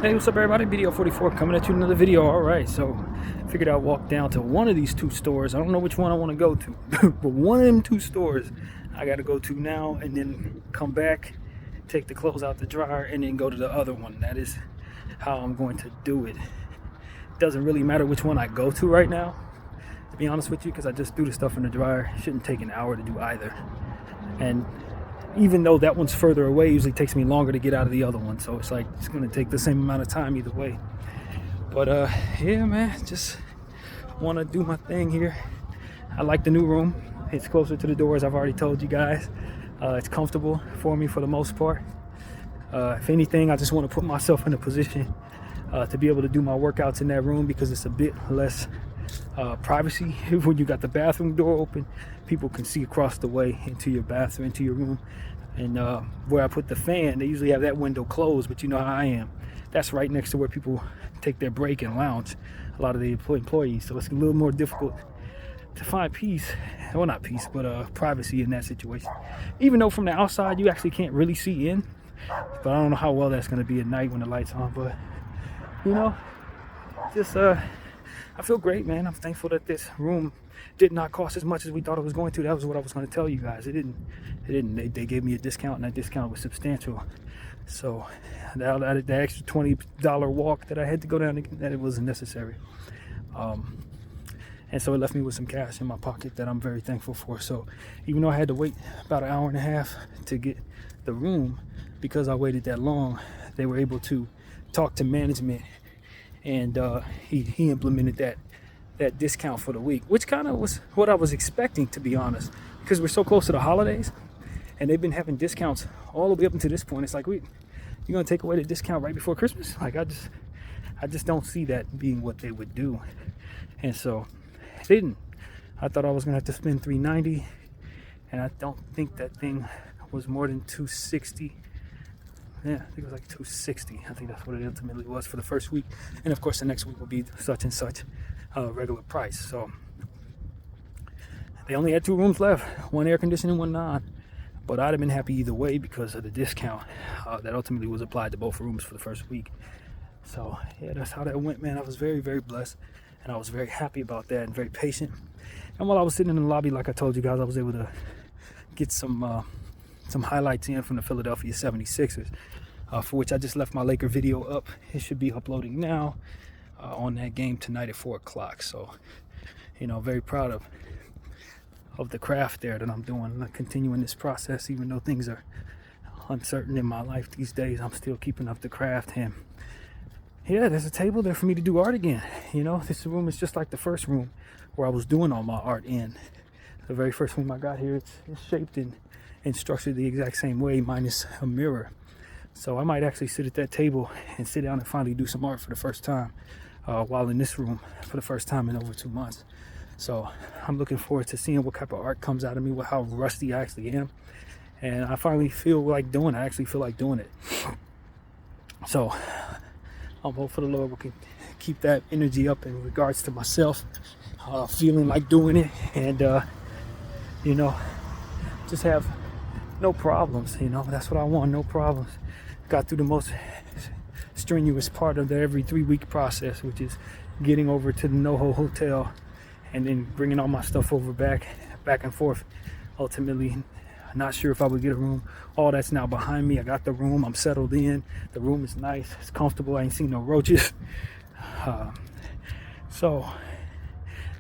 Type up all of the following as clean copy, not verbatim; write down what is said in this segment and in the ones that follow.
Hey, what's up everybody? BDF 44 coming at you with another video. Alright, so figured I'd walk down to one of these two stores. I don't know which one I want to go to, but one of them two stores I got to go to now, and then come back, take the clothes out the dryer, and then go to the other one. That is how I'm going to do it. Doesn't really matter which one I go to right now, to be honest with you, because I just threw the stuff in the dryer. It shouldn't take an hour to do either. And even though that one's further away, usually takes me longer to get out of the other one. So it's like, it's going to take the same amount of time either way. But yeah, man, just want to do my thing here. I like the new room. It's closer to the door, as I've already told you guys. It's comfortable for me for the most part. If anything, I just want to put myself in a position to be able to do my workouts in that room, because it's a bit less privacy. When you got the bathroom door open, people can see across the way into your bathroom, into your room. And where I put the fan, they usually have that window closed, but you know how I am. That's right next to where people take their break and lounge, a lot of the employees. So it's a little more difficult to find peace, well, not peace, but privacy in that situation. Even though from the outside you actually can't really see in, but I don't know how well that's going to be at night when the light's on. But you know, just I feel great, man. I'm thankful that this room did not cost as much as we thought it was going to. That was what I was going to tell you guys. It didn't. They gave me a discount, and that discount was substantial. So that extra $20 walk that I had to go down, that it wasn't necessary. And so it left me with some cash in my pocket that I'm very thankful for. So even though I had to wait about an hour and a half to get the room, because I waited that long, they were able to talk to management, and he implemented that discount for the week, which kind of was what I was expecting, to be honest, because we're so close to the holidays, and they've been having discounts all the way up until this point. It's like, you're gonna take away the discount right before Christmas? Like, I just don't see that being what they would do. And so they didn't. I thought I was gonna have to spend $390, and I don't think that thing was more than $260. Yeah, I think it was like $260. I think that's what it ultimately was for the first week. And of course, the next week will be such and such regular price. So they only had 2 rooms left, one air conditioning, one non. But I'd have been happy either way because of the discount that ultimately was applied to both rooms for the first week. So yeah, that's how that went, man. I was very, very blessed, and I was very happy about that, and very patient. And while I was sitting in the lobby, like I told you guys, I was able to get some highlights in from the Philadelphia 76ers, for which I just left my Laker video up. It should be uploading now on that game tonight at 4 o'clock. So, you know, very proud of the craft there that I'm doing, continuing this process. Even though things are uncertain in my life these days, I'm still keeping up the craft. And yeah, there's a table there for me to do art again. You know, this room is just like the first room where I was doing all my art in. The very first room I got here, it's shaped and structured the exact same way, minus a mirror. So I might actually sit at that table and sit down and finally do some art for the first time, while in this room for the first time in over 2 months. So I'm looking forward to seeing what type of art comes out of me, how rusty I actually am. And I finally feel like doing it. I actually feel like doing it. So I'm hopeful for the Lord we can keep that energy up in regards to myself, feeling like doing it, and you know, just have no problems. You know, that's what I want, no problems. Got through the most strenuous part of the every 3-week process, which is getting over to the NoHo hotel and then bringing all my stuff over back and forth. Ultimately, not sure if I would get a room. All that's now behind me. I got the room. I'm settled in. The room is nice. It's comfortable. I ain't seen no roaches. So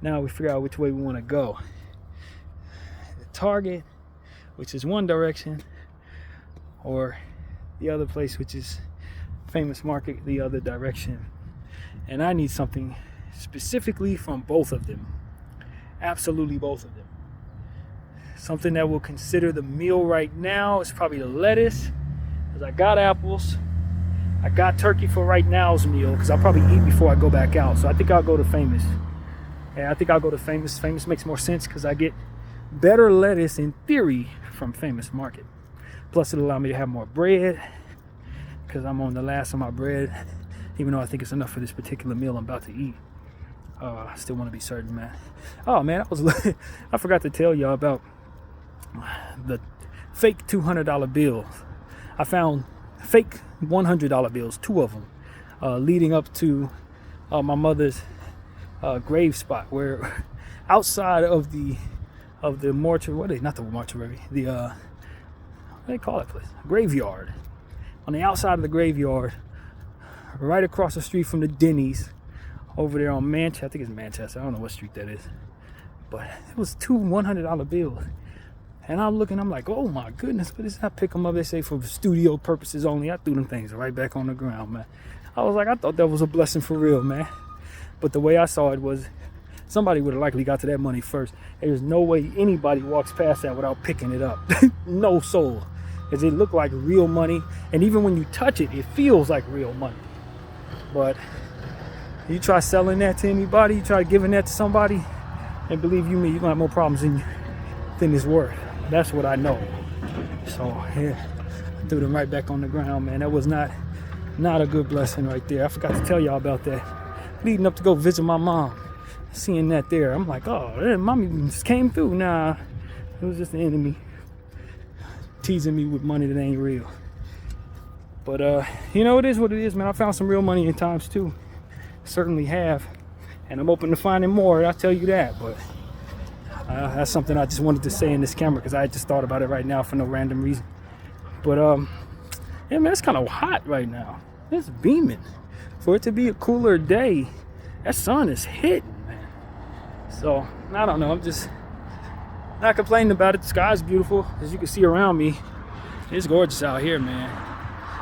now we figure out which way we want to go. The Target, which is one direction, or the other place, which is Famous Market, the other direction. And I need something specifically from both of them. Absolutely both of them. Something that will consider the meal right now is probably the lettuce, because I got apples. I got turkey for right now's meal, because I'll probably eat before I go back out. So I think I'll go to Famous. Yeah, I think I'll go to Famous. Famous makes more sense because I get better lettuce in theory from Famous Market. Plus it'll allow me to have more bread, because I'm on the last of my bread, even though I think it's enough for this particular meal I'm about to eat. I still want to be certain, man. Oh man, I forgot to tell y'all about the fake $200 bills. I found fake $100 bills, 2 of them. leading up to my mother's grave spot, where outside of the mortuary, not the mortuary, the what do they call that place? Graveyard. On the outside of the graveyard, right across the street from the Denny's, over there on Manchester. I think it's Manchester. I don't know what street that is, but it was two $100 bills. And I'm looking, I'm like, oh my goodness, what is that? I pick them up, they say for studio purposes only. I threw them things right back on the ground, man. I was like, I thought that was a blessing for real, man. But the way I saw it was, somebody would have likely got to that money first. There's no way anybody walks past that without picking it up. No soul. Because it looked like real money. And even when you touch it, it feels like real money. But you try selling that to anybody, you try giving that to somebody, and believe you me, you're going to have more problems than it's worth. That's what I know. So, yeah, I threw them right back on the ground, man. That was not a good blessing right there. I forgot to tell y'all about that. Leading up to go visit my mom, seeing that there, I'm like, oh, mommy just came through. Nah, it was just the enemy teasing me with money that ain't real. But, you know, it is what it is, man. I found some real money in times, too. Certainly have. And I'm open to finding more, I'll tell you that. But that's something I just wanted to say in this camera, because I just thought about it right now for no random reason. But, yeah, man, it's kind of hot right now. It's beaming. For it to be a cooler day, that sun is hitting, man. So, I don't know. I'm just not complaining about it. The sky's beautiful. As you can see around me, it's gorgeous out here, man.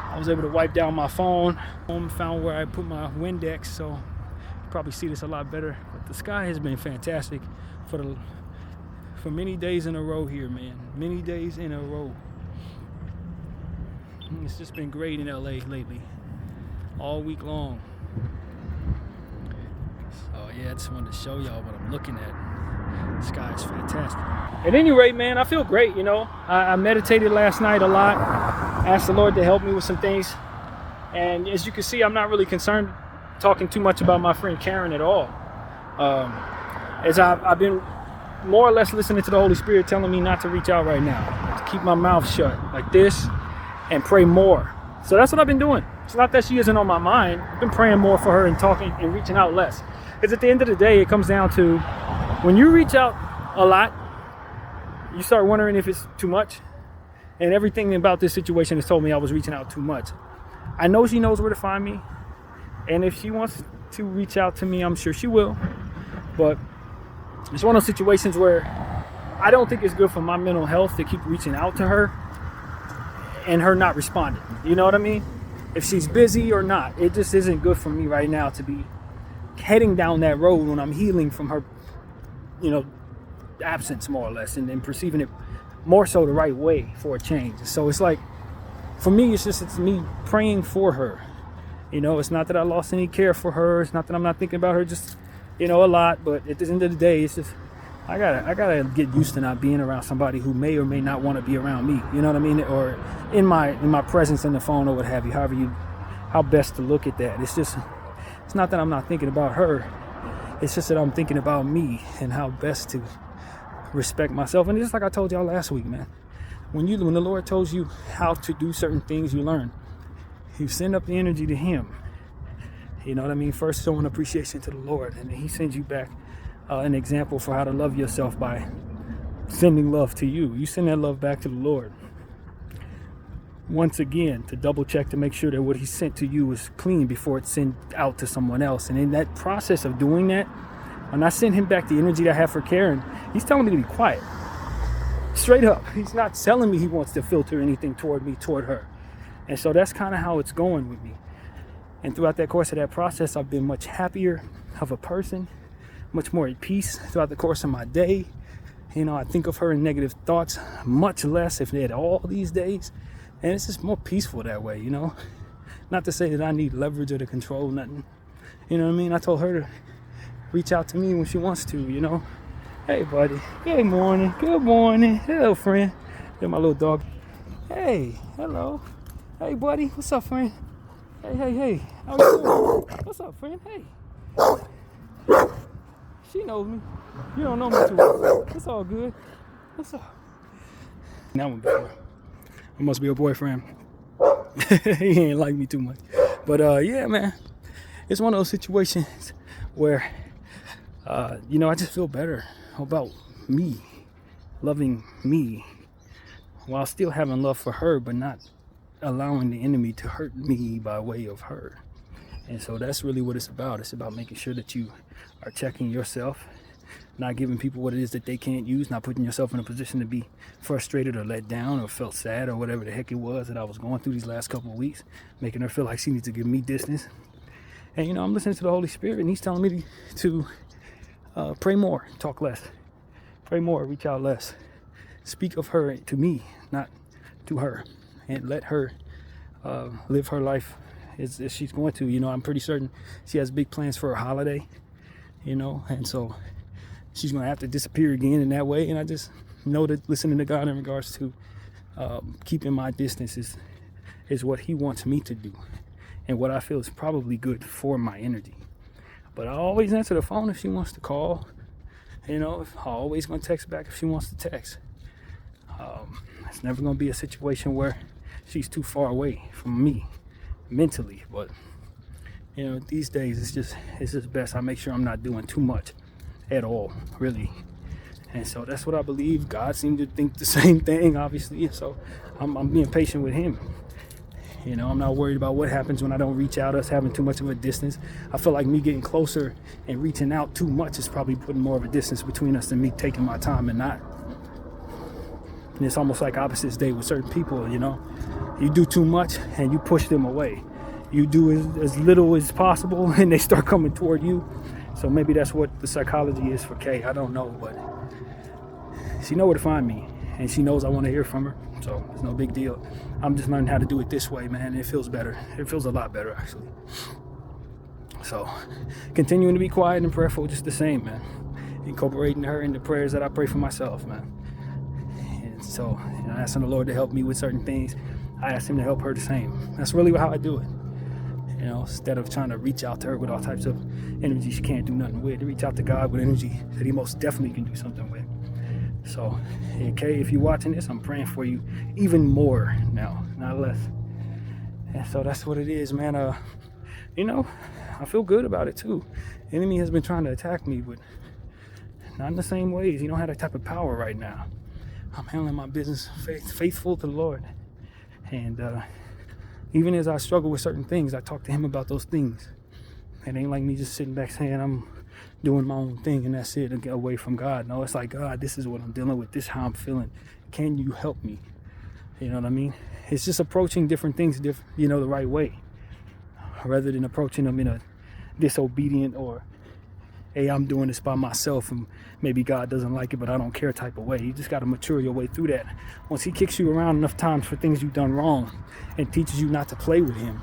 I was able to wipe down my phone. Found where I put my Windex, so you probably see this a lot better. But the sky has been fantastic for many days in a row here, man. Many days in a row. It's just been great in LA lately, all week long. So yeah, I just wanted to show y'all what I'm looking at. The sky is fantastic. At any rate, man, I feel great, you know. I meditated last night a lot. Asked the Lord to help me with some things. And as you can see, I'm not really concerned talking too much about my friend Karen at all. As I've been more or less listening to the Holy Spirit telling me not to reach out right now, to keep my mouth shut like this and pray more. So that's what I've been doing. It's not that she isn't on my mind. I've been praying more for her and talking and reaching out less. Because at the end of the day, it comes down to when you reach out a lot, you start wondering if it's too much. And everything about this situation has told me I was reaching out too much. I know she knows where to find me. And if she wants to reach out to me, I'm sure she will. But it's one of those situations where I don't think it's good for my mental health to keep reaching out to her and her not responding. You know what I mean? If she's busy or not, it just isn't good for me right now to be heading down that road when I'm healing from her, you know, absence more or less, and then perceiving it more so the right way for a change. So it's like, for me, it's me praying for her. You know, it's not that I lost any care for her. It's not that I'm not thinking about her just, you know, a lot. But at the end of the day, it's just, I gotta get used to not being around somebody who may or may not want to be around me. You know what I mean? Or in my presence in the phone or what have you. How best to look at that. It's not that I'm not thinking about her. It's just that I'm thinking about me and how best to respect myself. And just like I told y'all last week, man, when the Lord tells you how to do certain things, you learn. You send up the energy to Him. You know what I mean? First, showing appreciation to the Lord, and then He sends you back an example for how to love yourself by sending love to you. You send that love back to the Lord. Once again, to double check to make sure that what He sent to you is clean before it's sent out to someone else. And in that process of doing that, when I send Him back the energy that I have for Karen, He's telling me to be quiet. Straight up. He's not telling me He wants to filter anything toward her. And so that's kind of how it's going with me. And throughout that course of that process, I've been much happier of a person, much more at peace throughout the course of my day. You know, I think of her in negative thoughts much less, if at all, these days. And it's just more peaceful that way, you know. Not to say that I need leverage or to control nothing. You know what I mean? I told her to reach out to me when she wants to, you know. Hey, buddy. Good morning. Good morning. Hello, friend. There's my little dog. Hey, hello. Hey, buddy. What's up, friend? Hey. How you doing? What's up, friend? Hey. She knows me. You don't know me too well. It's all good. What's up? That one before. It must be a boyfriend. He ain't like me too much. But, yeah, man. it's one of those situations where, I just feel better about me, loving me, while still having love for her, but not allowing the enemy to hurt me by way of her. And so that's really what it's about. It's about making sure that you are checking yourself, not giving people what it is that they can't use, not putting yourself in a position to be frustrated or let down or felt sad or whatever the heck it was that I was going through these last couple of weeks, making her feel like she needs to give me distance. And, I'm listening to the Holy Spirit, and he's telling me to pray more, talk less, pray more, reach out less, speak of her to me, not to her, and let her live her life as she's going to. I'm pretty certain she has big plans for her holiday, and so she's going to have to disappear again in that way. And I just know that listening to God in regards to keeping my distance is what he wants me to do, and what I feel is probably good for my energy. But I always answer the phone if she wants to call. I'm always going to text back if she wants to text. It's never going to be a situation where she's too far away from me mentally. But these days it's just best I make sure I'm not doing too much at all, really. And so that's what I believe. God seemed to think the same thing, obviously. So I'm being patient with him. I'm not worried about what happens when I don't reach out, us having too much of a distance. I feel like me getting closer and reaching out too much is probably putting more of a distance between us than me taking my time and not. And it's almost like opposites day with certain people. You do too much and you push them away. You do as little as possible and they start coming toward you. So maybe that's what the psychology is for Kay. I don't know, but she knows where to find me, and she knows I want to hear from her. So it's no big deal. I'm just learning how to do it this way, man. It feels better. It feels a lot better, actually. So continuing to be quiet and prayerful, just the same, man. Incorporating her in the prayers that I pray for myself, man. And so asking the Lord to help me with certain things, I ask him to help her the same. That's really how I do it. Instead of trying to reach out to her with all types of energy she can't do nothing with, to reach out to God with energy that he most definitely can do something with. So, Kay, if you're watching this, I'm praying for you even more now, not less. And so that's what it is, man. I feel good about it too. The enemy has been trying to attack me, but not in the same ways. He don't have that type of power right now. I'm handling my business faithful to the Lord. And even as I struggle with certain things, I talk to him about those things. It ain't like me just sitting back saying I'm doing my own thing and that's it, and get away from God. No, it's like, God, this is what I'm dealing with. This is how I'm feeling. Can you help me? You know what I mean? It's just approaching different things, the right way, rather than approaching them in a disobedient or, hey, I'm doing this by myself and maybe God doesn't like it, but I don't care type of way. You just got to mature your way through that. Once he kicks you around enough times for things you've done wrong and teaches you not to play with him,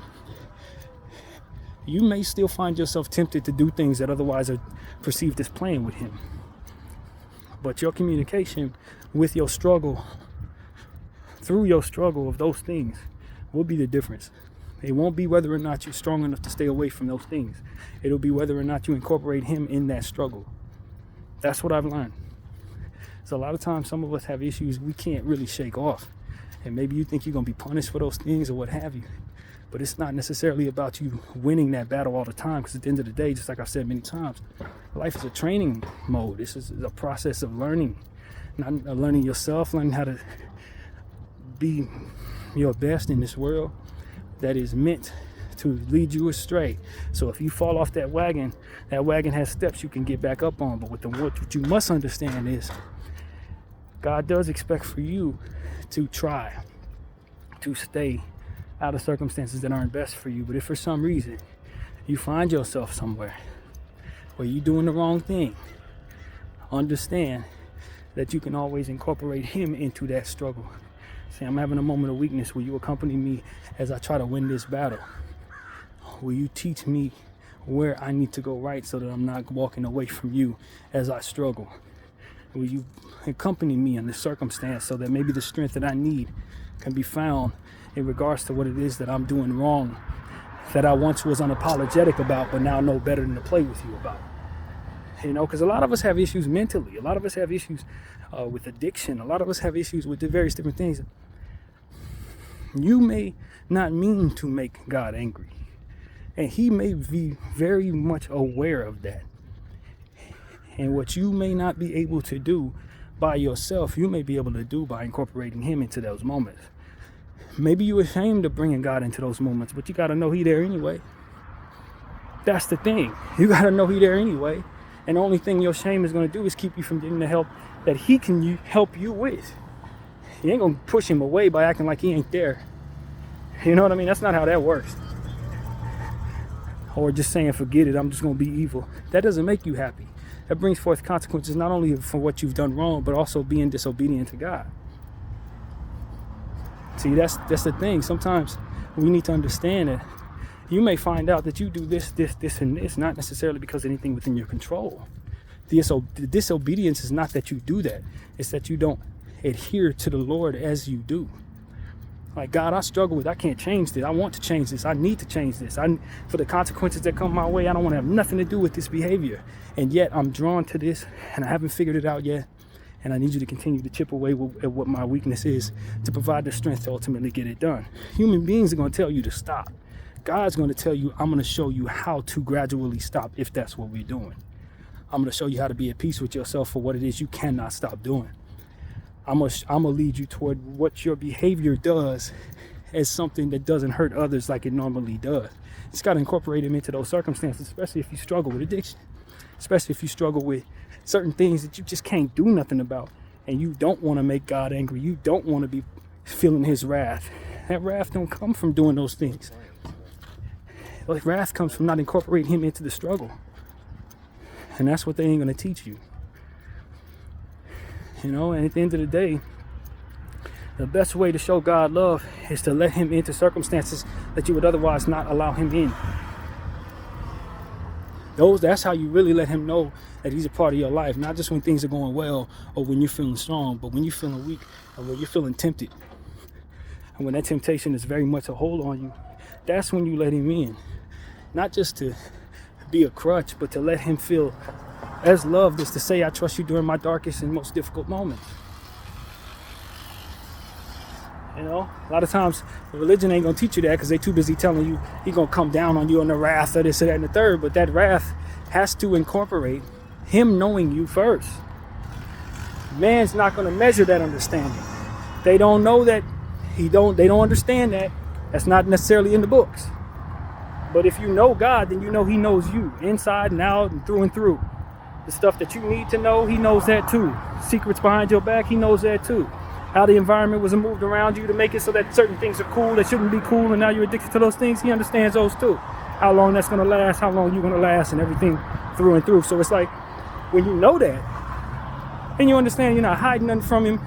you may still find yourself tempted to do things that otherwise are perceived as playing with him. But your communication with your struggle, through your struggle of those things, will be the difference. It won't be whether or not you're strong enough to stay away from those things. It'll be whether or not you incorporate him in that struggle. That's what I've learned. So a lot of times some of us have issues we can't really shake off. And maybe you think you're going to be punished for those things or what have you. But it's not necessarily about you winning that battle all the time, because at the end of the day, just like I've said many times, life is a training mode. This is a process of learning, not learning yourself, learning how to be your best in this world that is meant to lead you astray. So if you fall off that wagon has steps you can get back up on. But what you must understand is God does expect for you to try to stay out of circumstances that aren't best for you. But if for some reason you find yourself somewhere where you're doing the wrong thing, understand that you can always incorporate him into that struggle. Say, I'm having a moment of weakness. Will you accompany me as I try to win this battle? Will you teach me where I need to go right so that I'm not walking away from you as I struggle? Will you accompany me in this circumstance so that maybe the strength that I need can be found in regards to what it is that I'm doing wrong, that I once was unapologetic about, but now know better than to play with you about? Because a lot of us have issues mentally. A lot of us have issues with addiction. A lot of us have issues with the various different things. You may not mean to make God angry. And he may be very much aware of that. And what you may not be able to do by yourself, you may be able to do by incorporating him into those moments. Maybe you're ashamed of bringing God into those moments, but you got to know he there anyway. That's the thing. You got to know he there anyway. And the only thing your shame is going to do is keep you from getting the help that he can help you with. You ain't going to push him away by acting like he ain't there. You know what I mean? That's not how that works. Or just saying, forget it, I'm just going to be evil. That doesn't make you happy. That brings forth consequences not only for what you've done wrong, but also being disobedient to God. See, that's the thing. Sometimes we need to understand that you may find out that you do this, and this, not necessarily because of anything within your control. The disobedience is not that you do that. It's that you don't adhere to the Lord as you do. Like, God, I struggle with, I can't change this. I want to change this. I need to change this. For the consequences that come my way, I don't want to have nothing to do with this behavior. And yet I'm drawn to this, and I haven't figured it out yet. And I need you to continue to chip away at what my weakness is to provide the strength to ultimately get it done. Human beings are going to tell you to stop. God's going to tell you, I'm going to show you how to gradually stop if that's what we're doing. I'm going to show you how to be at peace with yourself for what it is you cannot stop doing. I'm going to lead you toward what your behavior does as something that doesn't hurt others like it normally does. It's got to incorporate them into those circumstances, especially if you struggle with addiction, especially if you struggle with certain things that you just can't do nothing about, and you don't want to make God angry. You don't want to be feeling his wrath. That wrath don't come from doing those things. But wrath comes from not incorporating him into the struggle. And that's what they ain't going to teach you. You know, and at the end of the day, the best way to show God love is to let him into circumstances that you would otherwise not allow him in. That's how you really let him know that he's a part of your life, not just when things are going well or when you're feeling strong, but when you're feeling weak or when you're feeling tempted. And when that temptation is very much a hold on you, that's when you let him in. Not just to be a crutch, but to let him feel as loved as to say, I trust you during my darkest and most difficult moments. You know, a lot of times religion ain't gonna teach you that because they too busy telling you he gonna come down on you on the wrath of this, that, and the third. But that wrath has to incorporate him knowing you first. Man's not gonna measure that understanding. They don't know that. They don't understand that. That's not necessarily in the books. But if you know God, then you know he knows you inside and out and through. The stuff that you need to know, he knows that too. Secrets behind your back, he knows that too. How the environment was moved around you to make it so that certain things are cool that shouldn't be cool, and now you're addicted to those things, he understands those too. How long that's going to last, how long you're going to last, and everything through and through. So it's like, when you know that, and you understand you're not hiding nothing from him,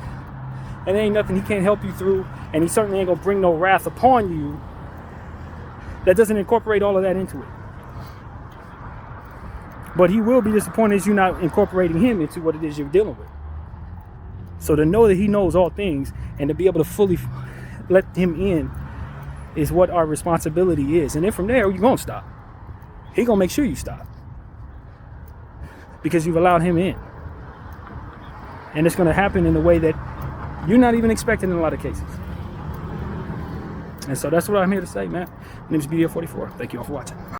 and there ain't nothing he can't help you through, and he certainly ain't going to bring no wrath upon you, that doesn't incorporate all of that into it. But he will be disappointed as you're not incorporating him into what it is you're dealing with. So to know that he knows all things and to be able to fully let him in is what our responsibility is. And then from there, you're going to stop. He's going to make sure you stop. Because you've allowed him in. And it's going to happen in a way that you're not even expecting in a lot of cases. And so that's what I'm here to say, man. My name is BDF 44. Thank you all for watching.